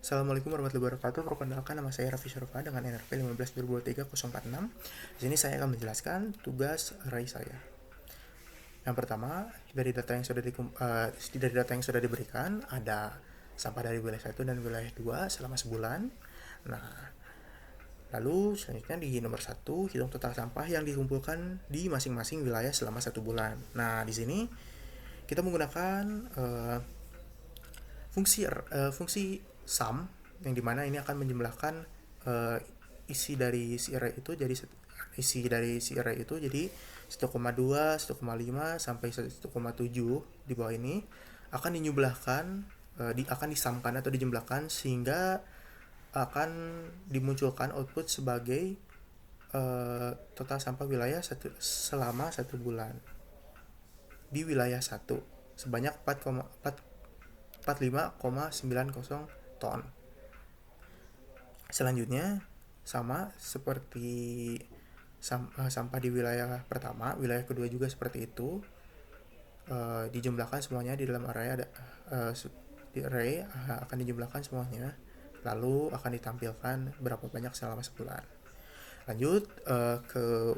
Assalamualaikum warahmatullahi wabarakatuh. Perkenalkan, nama saya Raffi Syarfa dengan NRP 15 2023 046. Di sini saya akan menjelaskan tugas array saya. Yang pertama, dari data yang sudah diberikan ada sampah dari wilayah 1 dan wilayah 2 selama sebulan. Nah, lalu selanjutnya di nomor 1, hitung total sampah yang dikumpulkan di masing-masing wilayah selama 1 bulan. Nah, di sini kita menggunakan fungsi sum, yang dimana ini akan menjumlahkan isi dari si array itu jadi 1,2, 1,5 sampai 1,7 di bawah ini akan dijumlahkan, akan disamkan atau dijumlahkan sehingga akan dimunculkan output sebagai total sampah wilayah selama 1 bulan di wilayah 1 sebanyak 45,90 ton. Selanjutnya sama seperti sampah di wilayah pertama, wilayah kedua juga seperti itu. Dijumlahkan semuanya di dalam array akan dijumlahkan semuanya, lalu akan ditampilkan berapa banyak selama sebulan. Lanjut ke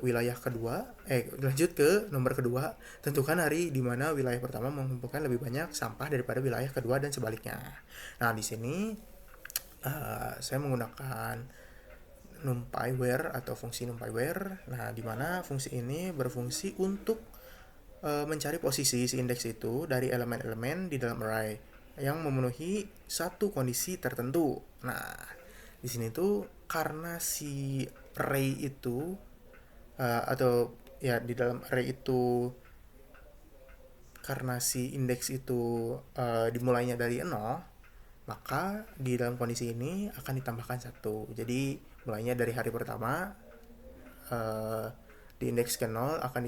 nomor kedua, tentukan hari di mana wilayah pertama mengumpulkan lebih banyak sampah daripada wilayah kedua dan sebaliknya. Nah, di sini saya menggunakan numpy where atau fungsi numpy where. Nah, di mana fungsi ini berfungsi untuk mencari posisi si indeks itu dari elemen-elemen di dalam array yang memenuhi satu kondisi tertentu. Nah, di sini tuh karena si array itu atau ya di dalam array itu, karena si indeks itu dimulainya dari 0, maka di dalam kondisi ini akan ditambahkan 1. Jadi mulainya dari hari pertama, di indeks ke 0 akan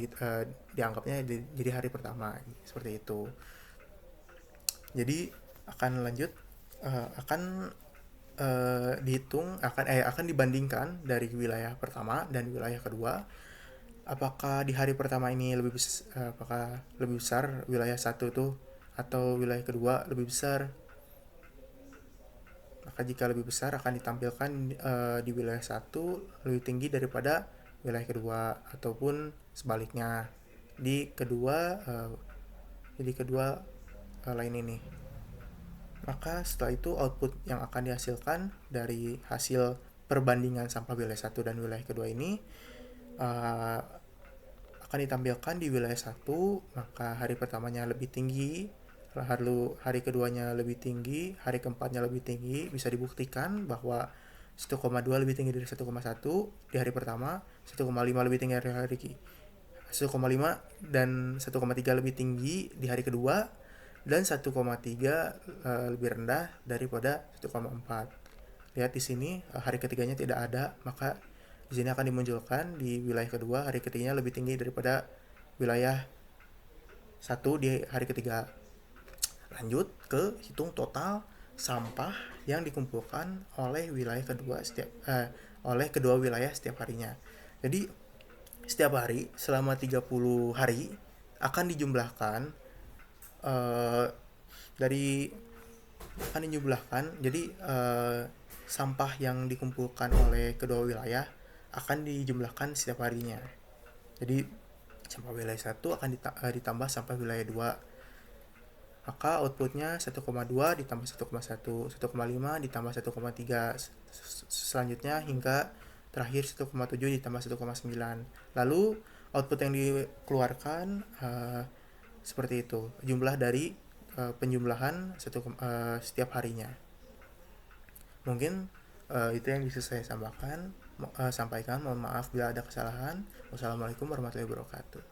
dianggapnya jadi hari pertama, seperti itu. Jadi akan lanjut akan akan dibandingkan dari wilayah pertama dan wilayah kedua. Apakah di hari pertama ini apakah lebih besar wilayah 1 tuh atau wilayah kedua lebih besar? Maka jika lebih besar akan ditampilkan di wilayah 1 lebih tinggi daripada wilayah kedua, ataupun sebaliknya di kedua lain ini. Maka setelah itu output yang akan dihasilkan dari hasil perbandingan sampah wilayah 1 dan wilayah kedua ini akan ditampilkan di wilayah 1, maka hari pertamanya lebih tinggi, lalu hari keduanya lebih tinggi, hari keempatnya lebih tinggi. Bisa dibuktikan bahwa 1,2 lebih tinggi dari 1,1 di hari pertama, 1,5 lebih tinggi dari hari 1,5 dan 1,3 lebih tinggi di hari kedua, dan 1,3 lebih rendah daripada 1,4. Lihat di sini hari ketiganya tidak ada, maka di sini akan dimunculkan di wilayah kedua hari ketiganya lebih tinggi daripada wilayah 1 di hari ketiga. Lanjut ke hitung total sampah yang dikumpulkan oleh kedua wilayah setiap harinya. Jadi setiap hari selama 30 hari akan dijumlahkan jadi sampah yang dikumpulkan oleh kedua wilayah akan dijumlahkan setiap harinya. Jadi sampah wilayah 1 akan ditambah sampah wilayah 2, maka outputnya 1,2 ditambah 1,1, 1,5 ditambah 1,3, selanjutnya hingga terakhir 1,7 ditambah 1,9. Lalu output yang dikeluarkan seperti itu, jumlah dari penjumlahan setiap harinya. Mungkin itu yang bisa saya sampaikan. Mohon maaf bila ada kesalahan. Wassalamualaikum warahmatullahi wabarakatuh.